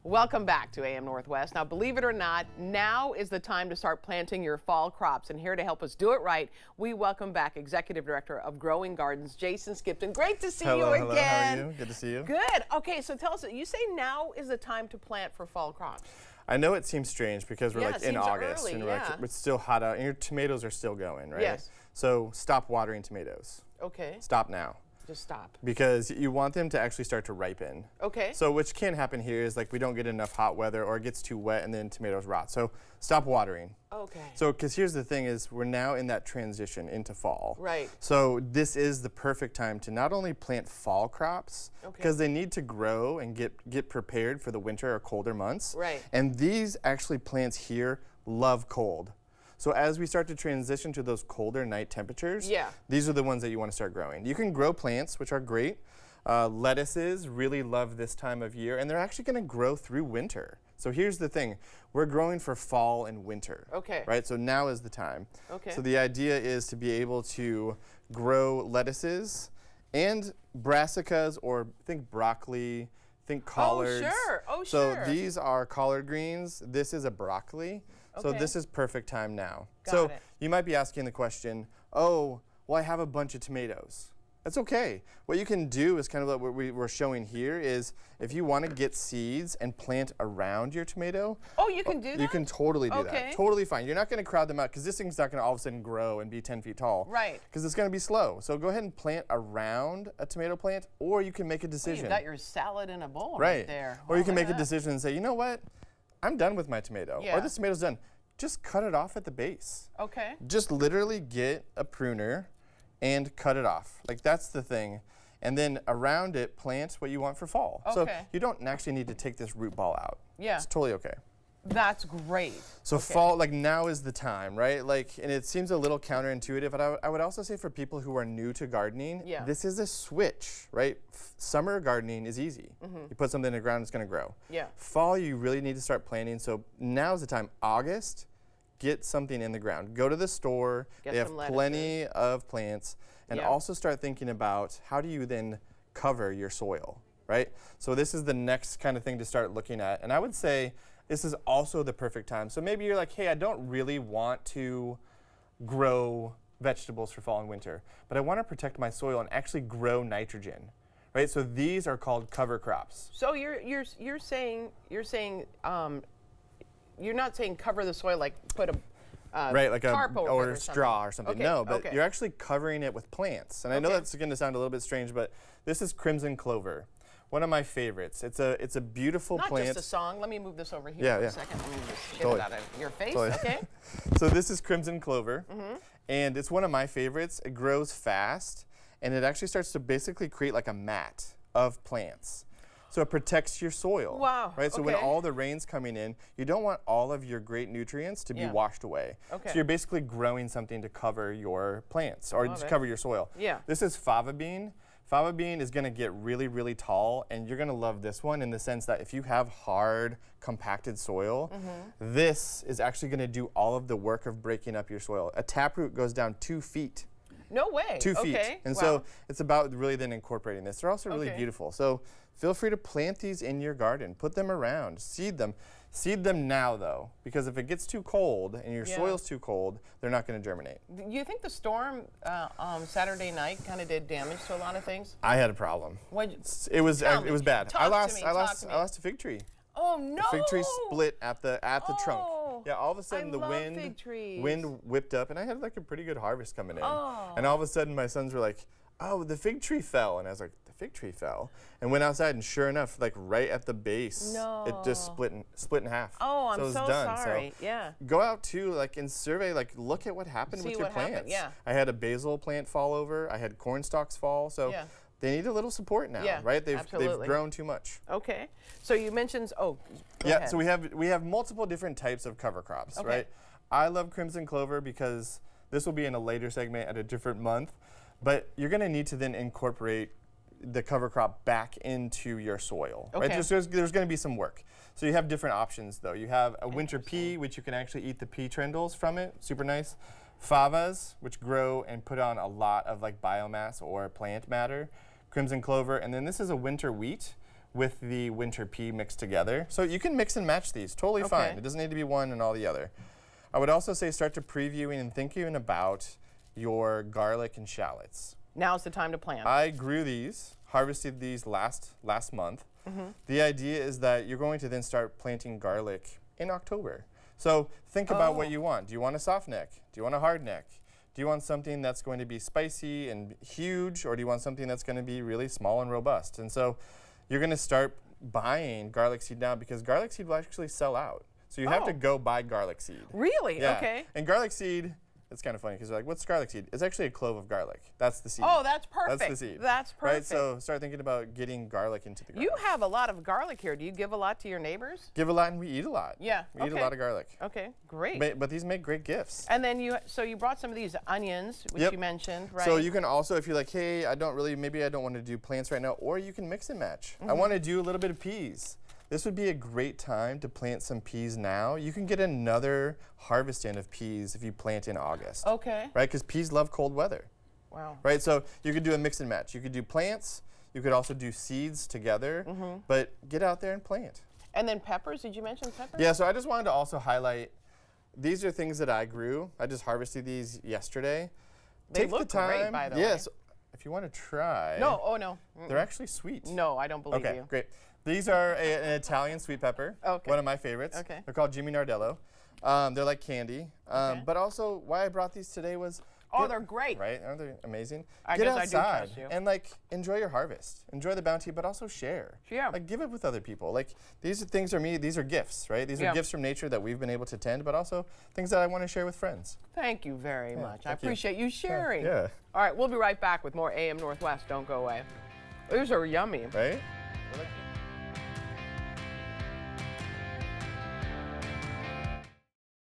Welcome back to AM Northwest. Now, believe it or not, now is the time to start planting your fall crops. And here to help us do it right, we welcome back Executive Director of Growing Gardens, Jason Skipton. Great to see you again. Hello, how are you? Good to see you. Good. Okay, so tell us, you say now is the time to plant for fall crops. I know it seems strange because we're like in August early, and it's still hot out and your tomatoes are still going, right? Yes. So stop watering tomatoes. Okay. Stop now. Just stop. Because you want them to actually start to ripen. Okay. So which can happen here is like we don't get enough hot weather or it gets too wet and then tomatoes rot. So stop watering. Okay. So because here's the thing is we're now in that transition into fall. Right. So this is the perfect time to not only plant fall crops because they need to grow and get prepared for the winter or colder months. Right. And these actually plants here love cold. So as we start to transition to those colder night temperatures, these are the ones that you want to start growing. You can grow plants, which are great. Lettuces really love this time of year, and they're actually going to grow through winter. So here's the thing. We're growing for fall and winter. Okay. Right? So now is the time. Okay. So the idea is to be able to grow lettuces and brassicas, or think broccoli, think collards. Oh, sure. Oh, sure. So these are collard greens. This is a broccoli. So this is perfect time now. So you might be asking the question, oh, well, I have a bunch of tomatoes. That's okay. What you can do is kind of like what we're showing here is if you want to get seeds and plant around your tomato. Oh, you can do that? You can totally do that. Totally fine. You're not going to crowd them out because this thing's not going to all of a sudden grow and be 10 feet tall. Right. Because it's going to be slow. So go ahead and plant around a tomato plant, or you can make a decision. Well, you've got your salad in a bowl right there. Or you can make a decision and say, you know what? I'm done with my tomato, or this tomato's done. Just cut it off at the base. Okay. Just literally get a pruner and cut it off. Like that's the thing. And then around it, plant what you want for fall. So you don't actually need to take this root ball out. Yeah. It's totally okay. That's great. So fall, like now is the time, right? Like, and it seems a little counterintuitive, but I would also say for people who are new to gardening, this is a switch, right? Summer gardening is easy. You put something in the ground, it's gonna grow. Yeah. Fall, you really need to start planting. So now's the time. August, get something in the ground. Go to the store, they have plenty of plants, and also start thinking about how do you then cover your soil, right? So this is the next kind of thing to start looking at. And I would say, this is also the perfect time. So maybe you're like, hey, I don't really want to grow vegetables for fall and winter, but I want to protect my soil and actually grow nitrogen, right? So these are called cover crops. So you're saying you're not saying cover the soil like put a tarp over or straw or something. No, but you're actually covering it with plants. And I know that's going to sound a little bit strange, but this is crimson clover. One of my favorites. It's a beautiful plant. Not just a song. Let me move this over here for a second. Let me just get it out of your face. Okay. So this is crimson clover, and it's one of my favorites. It grows fast, and it actually starts to basically create like a mat of plants. So it protects your soil. Wow. Right. So when all the rain's coming in, you don't want all of your great nutrients to be washed away. Okay. So you're basically growing something to cover your plants or to cover your soil. Yeah. This is fava bean. Fava bean is going to get really, really tall, and you're going to love this one in the sense that if you have hard, compacted soil, this is actually going to do all of the work of breaking up your soil. A taproot goes down 2 feet. No way. 2 feet. And so it's about really then incorporating this. They're also really beautiful. So feel free to plant these in your garden. Put them around. Seed them. Seed them now, though, because if it gets too cold and your soil's too cold, they're not going to germinate. You think the storm Saturday night kind of did damage to a lot of things? I had a problem. It was bad. I lost a fig tree. Oh no! The fig tree split at the trunk. Yeah, all of a sudden the wind whipped up, and I had like a pretty good harvest coming in. And all of a sudden my sons were like, "Oh, the fig tree fell," and I was like, "The fig tree fell," and went outside, and sure enough, like right at the base, it just split in half. Oh, I'm so so done. sorry. So go out too, like and survey, like look at what happened with your plants. I had a basil plant fall over. I had corn stalks fall. So. They need a little support now, right? They've grown too much. Okay. So you mentioned, go ahead. So we have multiple different types of cover crops, right? I love crimson clover because this will be in a later segment at a different month, but you're going to need to then incorporate the cover crop back into your soil, right? There's going to be some work. So you have different options, though. You have a winter pea, which you can actually eat the pea trindles from it, super nice. Favas, which grow and put on a lot of like biomass or plant matter. Crimson clover, and then this is a winter wheat, with the winter pea mixed together. So you can mix and match these, totally fine. It doesn't need to be one and all the other. I would also say start to previewing and thinking about your garlic and shallots. Now's the time to plant. I grew these, harvested these last month. The idea is that you're going to then start planting garlic in October. So think about what you want. Do you want a soft neck? Do you want a hard neck? Do you want something that's going to be spicy and huge, or do you want something that's going to be really small and robust? And so you're going to start buying garlic seed now because garlic seed will actually sell out. So you have to go buy garlic seed. Really? Yeah. Okay. And garlic seed, it's kind of funny because you're like, what's garlic seed? It's actually a clove of garlic. That's the seed. Oh, that's perfect. That's the seed. That's perfect. Right? So start thinking about getting garlic into the garden. You have a lot of garlic here. Do you give a lot to your neighbors? Give a lot and we eat a lot. Yeah. We eat a lot of garlic. Okay, great. But these make great gifts. And then you brought some of these onions, which you mentioned, right? So you can also, if you're like, hey, maybe I don't want to do plants right now, or you can mix and match. I want to do a little bit of peas. This would be a great time to plant some peas now. You can get another harvest in of peas if you plant in August. Okay. Right, because peas love cold weather. Wow. Right, so you could do a mix and match. You could do plants. You could also do seeds together. But get out there and plant. And then peppers, did you mention peppers? Yeah, so I just wanted to also highlight, these are things that I grew. I just harvested these yesterday. They look great, by the way. Yes, if you want to try. No, oh no. They're actually sweet. No, I don't believe you. Okay, great. These are an Italian sweet pepper, one of my favorites. Okay. They're called Jimmy Nardello. They're like candy. But also, why I brought these today was, they're great. Right? Aren't they amazing? I Get guess outside I do trust you. and enjoy your harvest. Enjoy the bounty, but also share. Yeah. Give it with other people. These things are these are gifts, right? These are gifts from nature that we've been able to tend, but also things that I want to share with friends. Thank you very much. I appreciate you sharing. Yeah. All right, we'll be right back with more AM Northwest. Don't go away. These are yummy. Right?